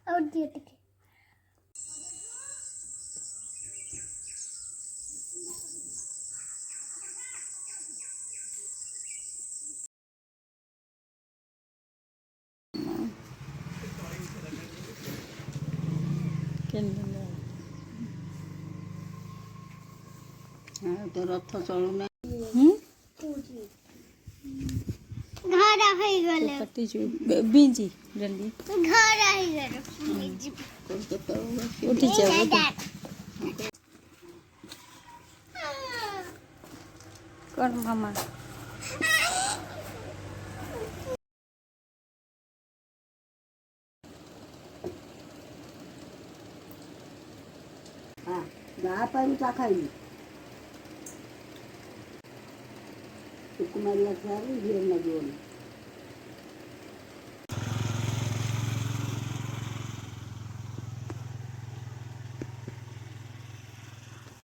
और दिए थे तो रथ चलू ना घर आई गले पट्टी जो बींजी जल्दी घर आई गले उठी जाओ कौन मामा हाँ जा पाई चा खाई कुमारी अचारी घेर न जोड़